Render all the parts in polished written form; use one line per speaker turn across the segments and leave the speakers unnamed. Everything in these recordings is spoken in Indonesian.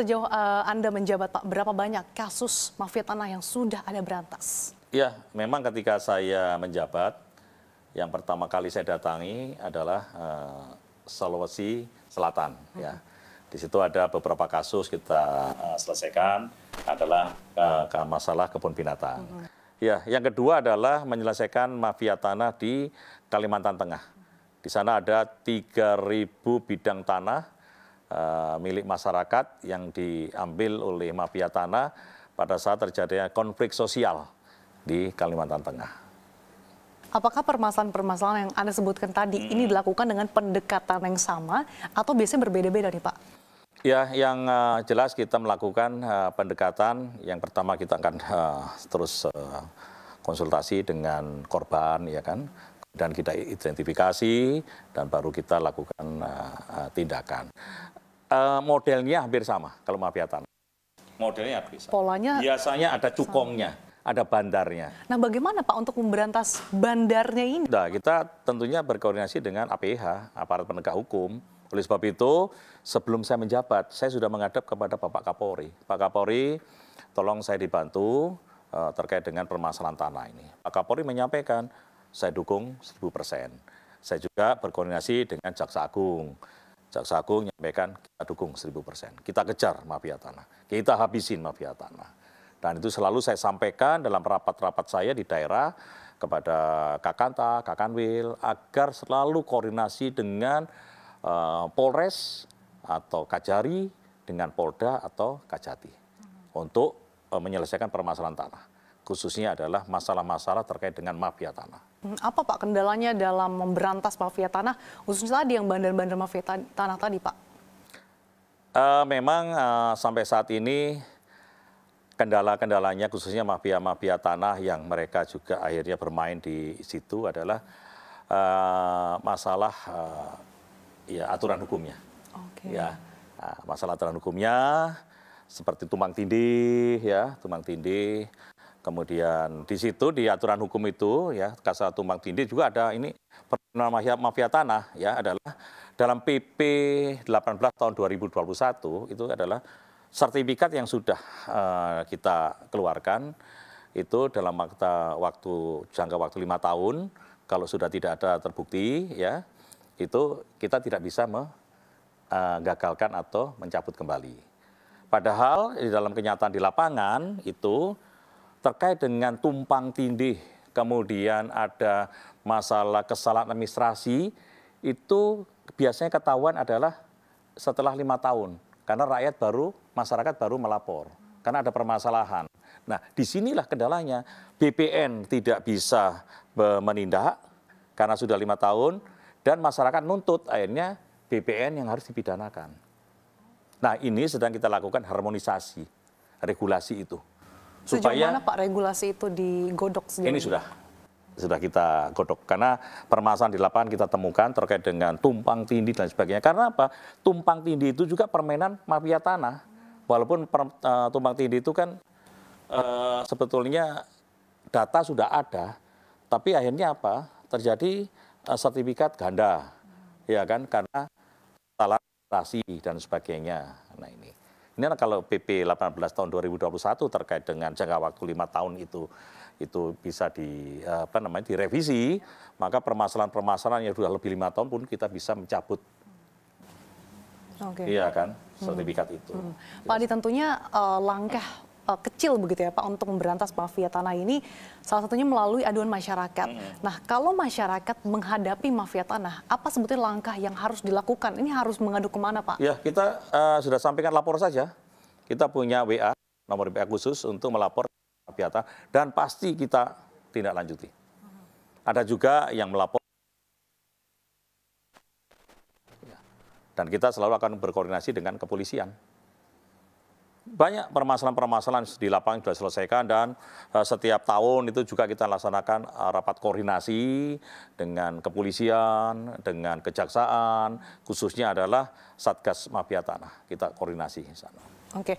Sejauh Anda menjabat, Pak, berapa banyak kasus mafia tanah yang sudah Anda berantas?
Ya, memang ketika saya menjabat, yang pertama kali saya datangi adalah Sulawesi Selatan. Ya, di situ ada beberapa kasus kita selesaikan adalah masalah kebun binatang. Ya, yang kedua adalah menyelesaikan mafia tanah di Kalimantan Tengah. Di sana ada 3.000 bidang tanah milik masyarakat yang diambil oleh mafia tanah pada saat terjadinya konflik sosial di Kalimantan Tengah.
Apakah permasalahan-permasalahan yang Anda sebutkan tadi ini dilakukan dengan pendekatan yang sama atau biasanya berbeda-beda nih, Pak?
Ya, yang jelas kita melakukan pendekatan. Yang pertama kita akan terus konsultasi dengan korban, ya kan, dan kita identifikasi dan baru kita lakukan tindakan. Modelnya hampir sama kalau mafia tanah. Modelnya hampir sama.
Polanya
biasanya ada cukongnya, ada bandarnya.
Nah, bagaimana Pak untuk memberantas bandarnya ini?
Nah, kita tentunya berkoordinasi dengan APH, aparat penegak hukum. Oleh sebab itu, sebelum saya menjabat, saya sudah menghadap kepada Bapak Kapolri. Pak Kapolri, tolong saya dibantu terkait dengan permasalahan tanah ini. Pak Kapolri menyampaikan, saya dukung 1000%. Saya juga berkoordinasi dengan Jaksa Agung. Jaksa Agung menyampaikan, kita dukung 1000%. Kita kejar mafia tanah. Kita habisin mafia tanah. Dan itu selalu saya sampaikan dalam rapat-rapat saya di daerah kepada Kakanta, Kakanwil, agar selalu koordinasi dengan Polres atau Kajari, dengan Polda atau Kajati untuk menyelesaikan permasalahan tanah. Khususnya adalah masalah-masalah terkait dengan mafia tanah.
Apa Pak kendalanya dalam memberantas mafia tanah, khususnya tadi yang bandar-bandar mafia tanah tadi, Pak?
Memang sampai saat ini kendala-kendalanya khususnya mafia-mafia tanah yang mereka juga akhirnya bermain di situ adalah masalah ya aturan hukumnya.
Okay.
Ya, masalah aturan hukumnya seperti tumpang tindih, ya, tumpang tindih. Kemudian di situ di aturan hukum itu ya pasal tumpang tindih juga ada ini mafia tanah ya adalah dalam PP 18 tahun 2021 itu adalah sertifikat yang sudah kita keluarkan itu dalam jangka waktu 5 tahun kalau sudah tidak ada terbukti ya itu kita tidak bisa menggagalkan atau mencabut kembali. Padahal di dalam kenyataan di lapangan itu terkait dengan tumpang tindih, kemudian ada masalah kesalahan administrasi, itu biasanya ketahuan adalah setelah 5 tahun. Karena masyarakat baru melapor, karena ada permasalahan. Nah, disinilah kendalanya, BPN tidak bisa menindak, karena sudah 5 tahun, dan masyarakat nuntut, akhirnya BPN yang harus dipidanakan. Nah, ini sedang kita lakukan harmonisasi, regulasi itu.
Sejauh mana Pak regulasi itu digodok sejauh
ini? Sudah kita godok. Karena permasalahan di lapangan kita temukan terkait dengan tumpang tindih dan sebagainya. Karena apa? Tumpang tindih itu juga permainan mafia tanah. Walaupun tumpang tindih itu kan sebetulnya data sudah ada, tapi akhirnya apa? Terjadi sertifikat ganda, ya kan? Karena salah administrasi dan sebagainya. Nah ini kalau PP 18 tahun 2021 terkait dengan jangka waktu 5 tahun itu bisa direvisi, maka permasalahan-permasalahan yang sudah lebih 5 tahun pun kita bisa mencabut.
Okay.
Iya kan, sertifikat itu.
Pak Adi, tentunya langkah kecil begitu ya Pak untuk memberantas mafia tanah ini salah satunya melalui aduan masyarakat. Nah, kalau masyarakat menghadapi mafia tanah, apa sebetulnya langkah yang harus dilakukan? Ini harus mengadu kemana Pak?
Ya, kita sudah sampaikan lapor saja. Kita punya WA, nomor WA khusus untuk melapor mafia tanah dan pasti kita tindak lanjuti. Ada juga yang melapor dan kita selalu akan berkoordinasi dengan kepolisian. Banyak permasalahan-permasalahan di lapangan sudah selesaikan dan setiap tahun itu juga kita laksanakan rapat koordinasi dengan kepolisian, dengan kejaksaan, khususnya adalah Satgas Mafia Tanah. Kita koordinasi di sana.
Oke,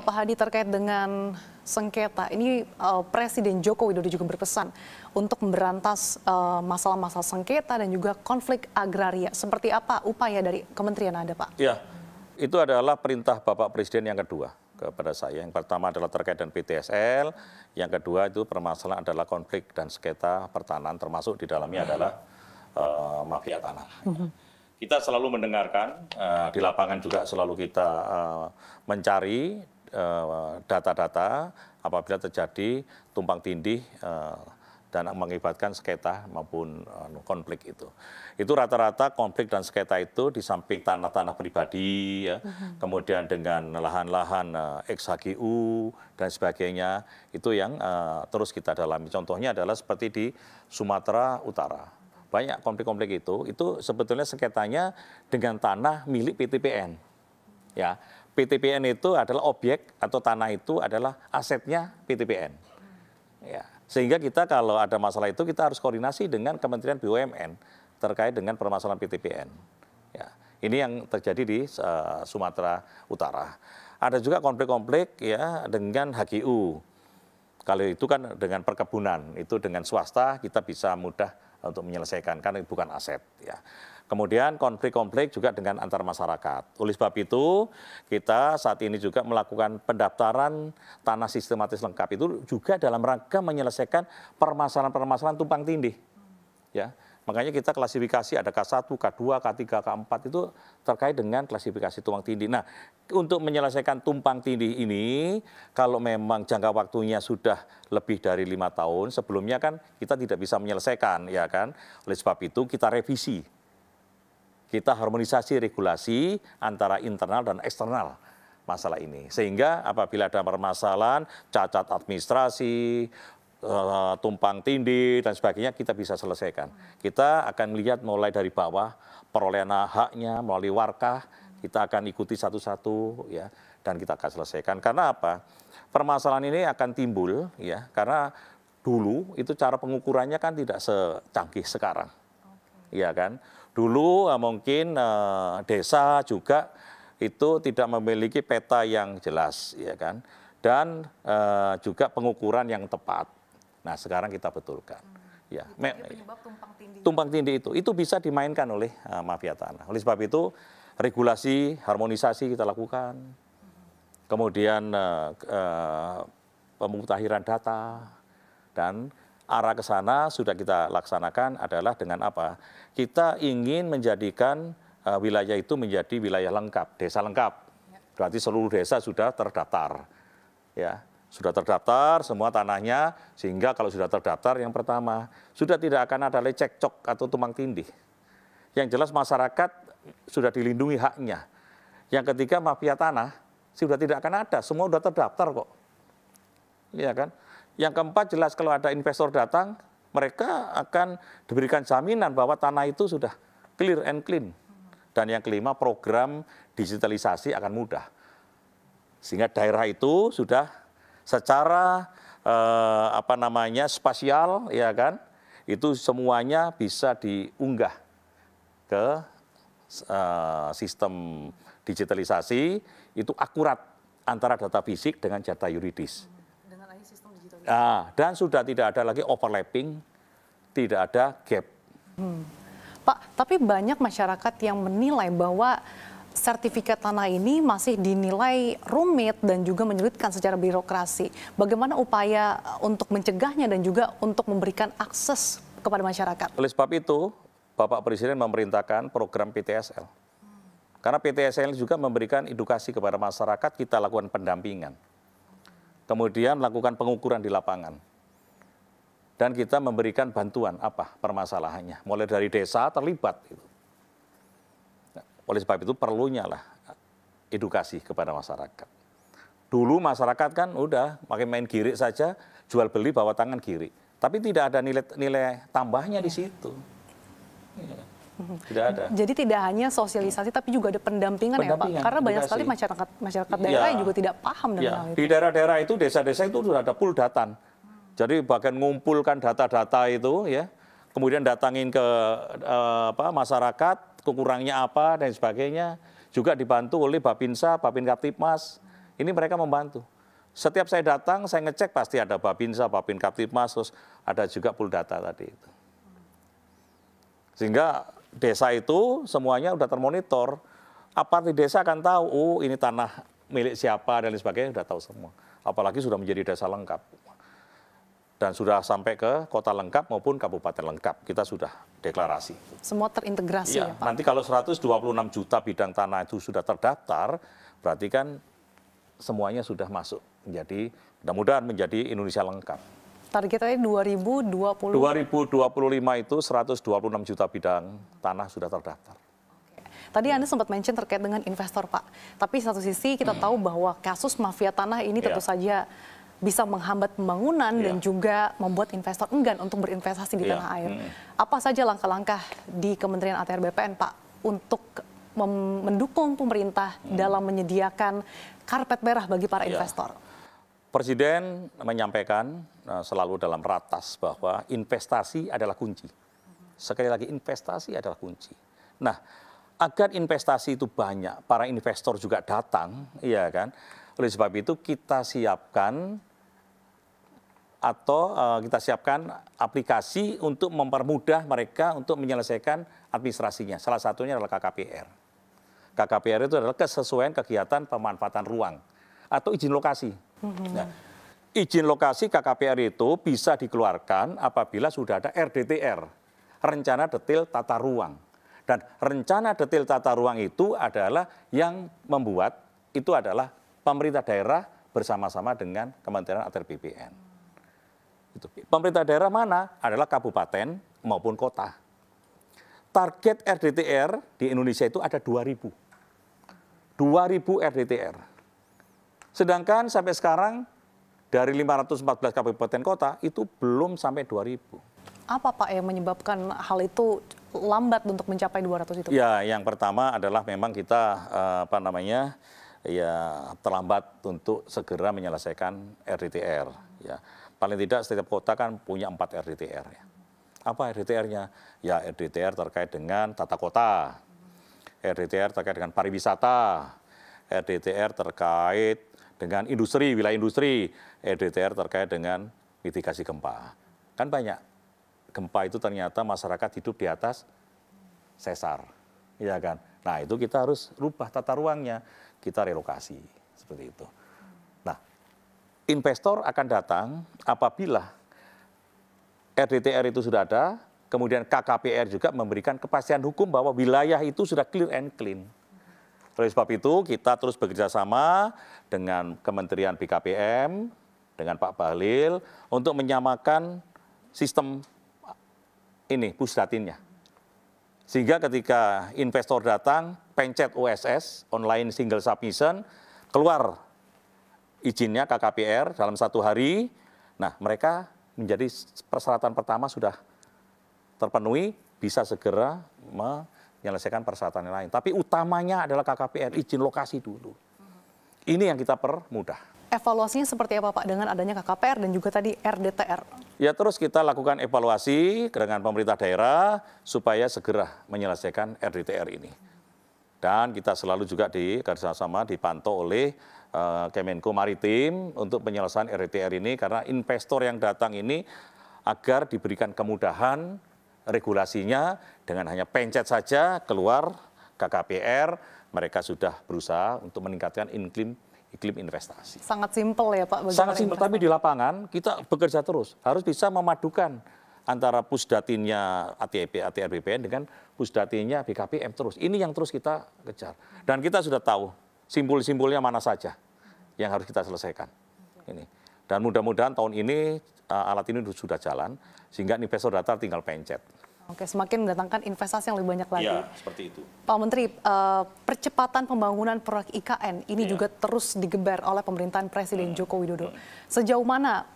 Pak Hadi, terkait dengan sengketa, ini Presiden Joko Widodo juga berpesan untuk memberantas masalah-masalah sengketa dan juga konflik agraria. Seperti apa upaya dari kementerian Anda, Pak?
Ya. Itu adalah perintah Bapak Presiden yang kedua kepada saya. Yang pertama adalah terkait dengan PTSL, yang kedua itu permasalahan adalah konflik dan sengketa pertanahan, termasuk di dalamnya adalah mafia tanah. Kita selalu mendengarkan, di lapangan juga selalu kita mencari data-data apabila terjadi tumpang tindih dan mengakibatkan sengketa maupun konflik itu. Itu rata-rata konflik dan sengketa itu di samping tanah-tanah pribadi, ya, kemudian dengan lahan-lahan ex-HGU dan sebagainya, itu yang terus kita dalami. Contohnya adalah seperti di Sumatera Utara. Banyak konflik-konflik itu sebetulnya sengketanya dengan tanah milik PTPN. Ya, PTPN itu adalah objek atau tanah itu adalah asetnya PTPN. Ya. Sehingga kita kalau ada masalah itu kita harus koordinasi dengan Kementerian BUMN terkait dengan permasalahan PTPN. Ya, ini yang terjadi di Sumatera Utara. Ada juga konflik-konflik ya dengan HGU. Kalau itu kan dengan perkebunan, itu dengan swasta kita bisa mudah untuk menyelesaikan karena bukan aset. Ya. Kemudian konflik-konflik juga dengan antar masyarakat. Oleh sebab itu, kita saat ini juga melakukan pendaftaran tanah sistematis lengkap itu juga dalam rangka menyelesaikan permasalahan-permasalahan tumpang tindih. Ya, makanya kita klasifikasi ada K1, K2, K3, K4 itu terkait dengan klasifikasi tumpang tindih. Nah, untuk menyelesaikan tumpang tindih ini, kalau memang jangka waktunya sudah lebih dari 5 tahun, sebelumnya kan kita tidak bisa menyelesaikan, ya kan? Oleh sebab itu kita revisi. Kita harmonisasi regulasi antara internal dan eksternal masalah ini. Sehingga apabila ada permasalahan, cacat administrasi, tumpang tindih, dan sebagainya, kita bisa selesaikan. Kita akan melihat mulai dari bawah, perolehan haknya, melalui warkah, kita akan ikuti satu-satu, ya, dan kita akan selesaikan. Karena apa? Permasalahan ini akan timbul, ya, karena dulu itu cara pengukurannya kan tidak secanggih sekarang. Iya kan? Dulu mungkin desa juga itu tidak memiliki peta yang jelas, ya kan, dan juga pengukuran yang tepat. Nah, sekarang kita betulkan. Ya, tumpang tindih itu bisa dimainkan oleh mafia tanah. Oleh sebab itu regulasi, harmonisasi kita lakukan, kemudian pemutakhiran data, dan arah ke sana sudah kita laksanakan adalah dengan apa? Kita ingin menjadikan wilayah itu menjadi wilayah lengkap, desa lengkap. Berarti seluruh desa sudah terdaftar. Ya, sudah terdaftar semua tanahnya, sehingga kalau sudah terdaftar yang pertama, sudah tidak akan ada cekcok atau tumpang tindih. Yang jelas masyarakat sudah dilindungi haknya. Yang ketiga mafia tanah sudah tidak akan ada, semua sudah terdaftar kok. Iya kan? Yang keempat jelas kalau ada investor datang, mereka akan diberikan jaminan bahwa tanah itu sudah clear and clean. Dan yang kelima, program digitalisasi akan mudah. Sehingga daerah itu sudah secara spasial, ya kan, itu semuanya bisa diunggah ke sistem digitalisasi, itu akurat antara data fisik dengan data yuridis. Nah, dan sudah tidak ada lagi overlapping, tidak ada gap.
Pak, tapi banyak masyarakat yang menilai bahwa sertifikat tanah ini masih dinilai rumit dan juga menyulitkan secara birokrasi. Bagaimana upaya untuk mencegahnya dan juga untuk memberikan akses kepada masyarakat?
Oleh sebab itu, Bapak Presiden memerintahkan program PTSL. Karena PTSL juga memberikan edukasi kepada masyarakat, kita lakukan pendampingan. Kemudian melakukan pengukuran di lapangan. Dan kita memberikan bantuan apa permasalahannya. Mulai dari desa terlibat. Oleh sebab itu perlunya lah edukasi kepada masyarakat. Dulu masyarakat kan udah pakai main girik saja, jual beli bawa tangan girik. Tapi tidak ada nilai tambahnya di situ. Tidak ada.
Jadi tidak hanya sosialisasi tapi juga ada pendampingan ya Pak? Karena banyak sekali masyarakat daerah yang juga tidak paham dengan hal itu.
Di daerah-daerah itu, desa-desa itu sudah ada pool datan. Jadi bagian ngumpulkan data-data itu, ya, kemudian datangin ke masyarakat, kekurangnya apa dan sebagainya. Juga dibantu oleh Babinsa, Babin Kaptipmas. Ini mereka membantu. Setiap saya datang, saya ngecek pasti ada Babinsa, Babin Kaptipmas, terus ada juga pool data tadi itu. Sehingga desa itu semuanya sudah termonitor. aparat di desa akan tahu, oh ini tanah milik siapa dan lain sebagainya, sudah tahu semua. Apalagi sudah menjadi desa lengkap. Dan sudah sampai ke kota lengkap maupun kabupaten lengkap, kita sudah deklarasi.
Semua terintegrasi ya Pak?
Nanti kalau 126 juta bidang tanah itu sudah terdaftar, berarti kan semuanya sudah masuk. Jadi mudah-mudahan menjadi Indonesia lengkap.
Targetnya 2025
itu 126 juta bidang tanah sudah terdaftar.
Tadi Anda sempat mention terkait dengan investor, Pak. Tapi satu sisi kita tahu bahwa kasus mafia tanah ini tentu saja bisa menghambat pembangunan dan juga membuat investor enggan untuk berinvestasi di tanah air. Apa saja langkah-langkah di Kementerian ATR BPN, Pak, untuk mendukung pemerintah dalam menyediakan karpet merah bagi para investor?
Presiden menyampaikan selalu dalam ratas bahwa investasi adalah kunci. Sekali lagi, investasi adalah kunci. Nah, agar investasi itu banyak, para investor juga datang, ya kan? Oleh sebab itu kita siapkan aplikasi untuk mempermudah mereka untuk menyelesaikan administrasinya. Salah satunya adalah KKPR. KKPR itu adalah kesesuaian kegiatan pemanfaatan ruang atau izin lokasi. Nah, izin lokasi KKPR itu bisa dikeluarkan apabila sudah ada RDTR, rencana detail tata ruang. Dan rencana detail tata ruang itu adalah yang membuat, itu adalah pemerintah daerah bersama-sama dengan Kementerian ATR BPN. Pemerintah daerah mana? Adalah kabupaten maupun kota. Target RDTR di Indonesia itu ada 2.000. 2.000 RDTR. Sedangkan sampai sekarang dari 514 kabupaten kota itu belum sampai 2.000.
Apa Pak yang menyebabkan hal itu lambat untuk mencapai 200 itu?
Ya, yang pertama adalah memang kita terlambat untuk segera menyelesaikan RDTR. Ya, paling tidak setiap kota kan punya 4 RDTR. Ya. Apa RDTR-nya? Ya, RDTR terkait dengan tata kota, RDTR terkait dengan pariwisata, RDTR terkait dengan industri, wilayah industri, RDTR terkait dengan mitigasi gempa. Kan banyak. Gempa itu ternyata masyarakat hidup di atas sesar, ya kan? Nah itu kita harus rubah tata ruangnya, kita relokasi seperti itu. Nah, investor akan datang apabila RDTR itu sudah ada, kemudian KKPR juga memberikan kepastian hukum bahwa wilayah itu sudah clear and clean. Oleh sebab itu kita terus bekerja sama dengan Kementerian BKPM, dengan Pak Bahlil untuk menyamakan sistem ini pusdatinnya. Sehingga ketika investor datang, pencet OSS, online single submission, keluar izinnya KKPR dalam 1 hari. Nah, mereka menjadi persyaratan pertama sudah terpenuhi, bisa segera menyelesaikan persyaratan yang lain. Tapi utamanya adalah KKPR, izin lokasi dulu. Ini yang kita permudah.
Evaluasinya seperti apa Pak dengan adanya KKPR dan juga tadi RDTR? Ya
terus kita lakukan evaluasi dengan pemerintah daerah supaya segera menyelesaikan RDTR ini. Dan kita selalu juga kerjasama dipantau oleh Kemenko Maritim untuk penyelesaian RDTR ini karena investor yang datang ini agar diberikan kemudahan regulasinya dengan hanya pencet saja keluar KKPR, mereka sudah berusaha untuk meningkatkan iklim investasi.
Sangat simpel ya Pak?
Sangat simpel, tapi di lapangan kita bekerja terus. Harus bisa memadukan antara pusdatinnya ATR BPN dengan pusdatinnya BKPM terus. Ini yang terus kita kejar. Dan kita sudah tahu simpul-simpulnya mana saja yang harus kita selesaikan. Ini. Dan mudah-mudahan tahun ini alat ini sudah jalan, sehingga investor datang tinggal pencet.
Oke, semakin mendatangkan investasi yang lebih banyak lagi.
Ya, seperti itu.
Pak Menteri, percepatan pembangunan proyek IKN ini juga terus digeber oleh pemerintahan Presiden Joko Widodo. Sejauh mana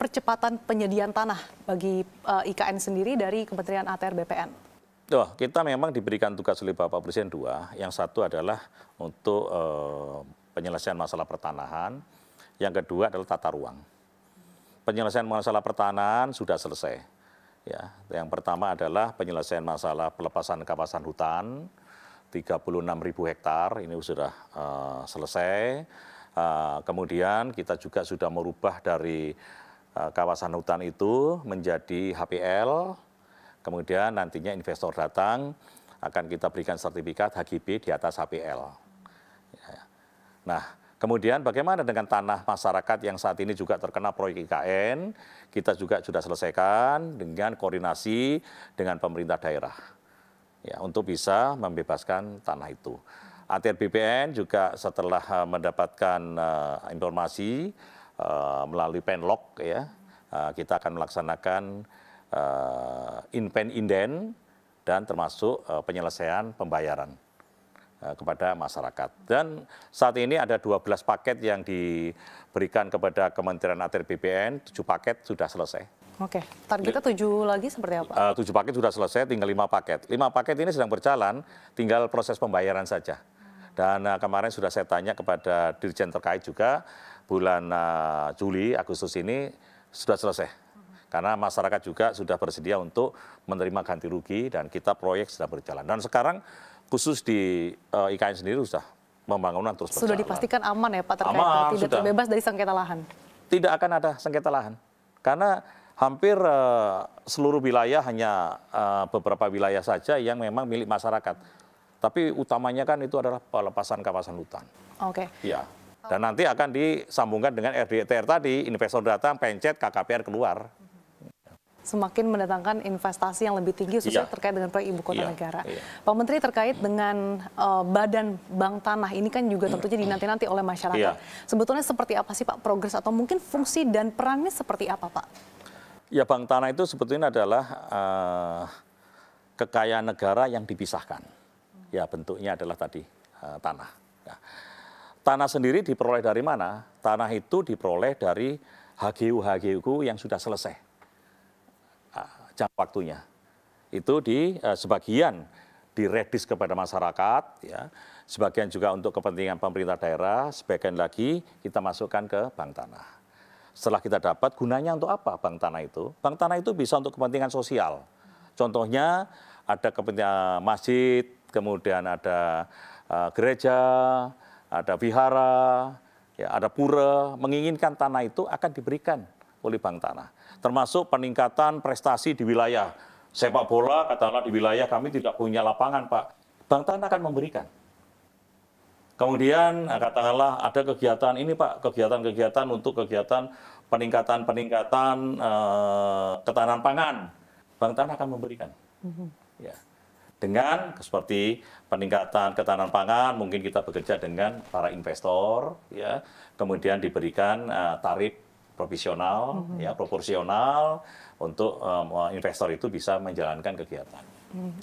percepatan penyediaan tanah bagi IKN sendiri dari Kementerian ATR BPN?
Kita memang diberikan tugas oleh Bapak Presiden 2. Yang satu adalah untuk penyelesaian masalah pertanahan. Yang kedua adalah tata ruang. Penyelesaian masalah pertanahan sudah selesai. Ya, yang pertama adalah penyelesaian masalah pelepasan kawasan hutan, 36.000 hektar, ini sudah selesai. Kemudian kita juga sudah merubah dari kawasan hutan itu menjadi HPL, kemudian nantinya investor datang, akan kita berikan sertifikat HGB di atas HPL. Nah, kemudian bagaimana dengan tanah masyarakat yang saat ini juga terkena proyek IKN, kita juga sudah selesaikan dengan koordinasi dengan pemerintah daerah, ya, untuk bisa membebaskan tanah itu. ATR BPN juga setelah mendapatkan informasi melalui Penlog, ya, kita akan melaksanakan inpen-inden dan termasuk penyelesaian pembayaran kepada masyarakat. Dan saat ini ada 12 paket yang diberikan kepada Kementerian ATR BPN, 7 paket sudah selesai.
Oke, targetnya 7 lagi seperti apa?
7 paket sudah selesai, tinggal 5 paket. 5 paket ini sedang berjalan, tinggal proses pembayaran saja. Dan kemarin sudah saya tanya kepada dirjen terkait juga, bulan Juli, Agustus ini sudah selesai. Karena masyarakat juga sudah bersedia untuk menerima ganti rugi dan kita proyek sudah berjalan. Dan sekarang khusus di IKN sendiri sudah pembangunan terus berjalan.
Sudah dipastikan aman ya Pak terkait tidak
sudah.
terbebas dari sengketa lahan?
Tidak akan ada sengketa lahan. Karena hampir seluruh wilayah hanya beberapa wilayah saja yang memang milik masyarakat. Tapi utamanya kan itu adalah pelepasan kawasan hutan.
Oke.
Ya. Dan nanti akan disambungkan dengan RDTR tadi, investor datang, pencet, KKPR keluar.
Semakin mendatangkan investasi yang lebih tinggi khususnya terkait dengan proyek ibu kota negara. Pak Menteri, terkait dengan badan bank tanah ini kan juga tentunya dinanti-nanti oleh masyarakat. Sebetulnya seperti apa sih Pak progres atau mungkin fungsi dan perannya seperti apa Pak?
Ya, bank tanah itu sebetulnya adalah kekayaan negara yang dipisahkan. Ya, bentuknya adalah tadi tanah. Ya. Tanah sendiri diperoleh dari mana? Tanah itu diperoleh dari HGU yang sudah selesai jangka waktunya. Itu sebagian diredis kepada masyarakat, ya. Sebagian juga untuk kepentingan pemerintah daerah, sebagian lagi kita masukkan ke bank tanah. Setelah kita dapat, gunanya untuk apa bank tanah itu? Bank tanah itu bisa untuk kepentingan sosial. Contohnya ada kepentingan masjid, kemudian ada gereja, ada vihara, ya, ada pura, menginginkan tanah itu akan diberikan oleh bank tanah. Termasuk peningkatan prestasi di wilayah. Sepak bola, katakanlah di wilayah kami tidak punya lapangan, Pak. Bank tanah akan memberikan. Kemudian katakanlah ada kegiatan ini, Pak, kegiatan-kegiatan untuk kegiatan peningkatan ketahanan pangan. Bank tanah akan memberikan. Ya. Dengan seperti peningkatan ketahanan pangan, mungkin kita bekerja dengan para investor, ya. Kemudian diberikan tarif profesional, ya, proporsional untuk investor itu bisa menjalankan kegiatan.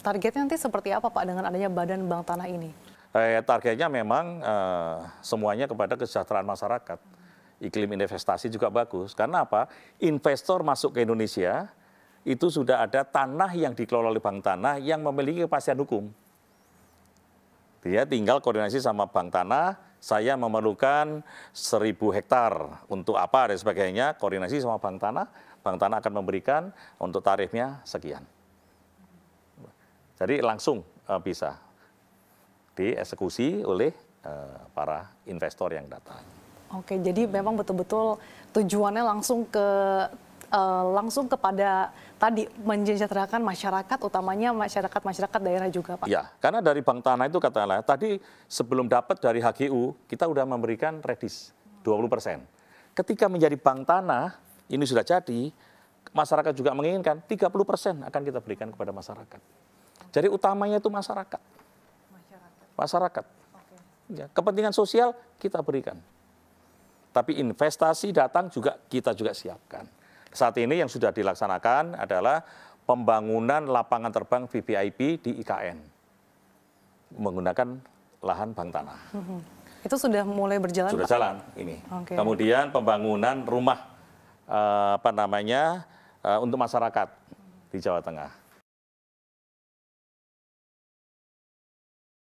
Targetnya nanti seperti apa Pak dengan adanya badan bank tanah ini?
Targetnya memang semuanya kepada kesejahteraan masyarakat. Iklim investasi juga bagus. Karena apa? Investor masuk ke Indonesia itu sudah ada tanah yang dikelola oleh bank tanah yang memiliki kepastian hukum. Dia tinggal koordinasi sama bank tanah, saya memerlukan 1.000 hektar untuk apa dan sebagainya, koordinasi sama bank tanah akan memberikan untuk tarifnya sekian. Jadi langsung bisa dieksekusi oleh para investor yang datang.
Oke, jadi memang betul-betul tujuannya langsung kepada tadi mensejahterakan masyarakat, utamanya masyarakat daerah juga, Pak.
Ya, karena dari bank tanah itu katakanlah tadi sebelum dapat dari HGU kita udah memberikan redis 20%. Ketika menjadi bank tanah ini sudah jadi, masyarakat juga menginginkan 30% akan kita berikan kepada masyarakat. Jadi utamanya itu masyarakat. Masyarakat. Ya, kepentingan sosial kita berikan. Tapi investasi datang juga kita juga siapkan. Saat ini yang sudah dilaksanakan adalah pembangunan lapangan terbang VVIP di IKN menggunakan lahan bank tanah.
Itu sudah mulai berjalan,
Sudah
Pak?
jalan ini. Kemudian pembangunan rumah untuk masyarakat di Jawa Tengah.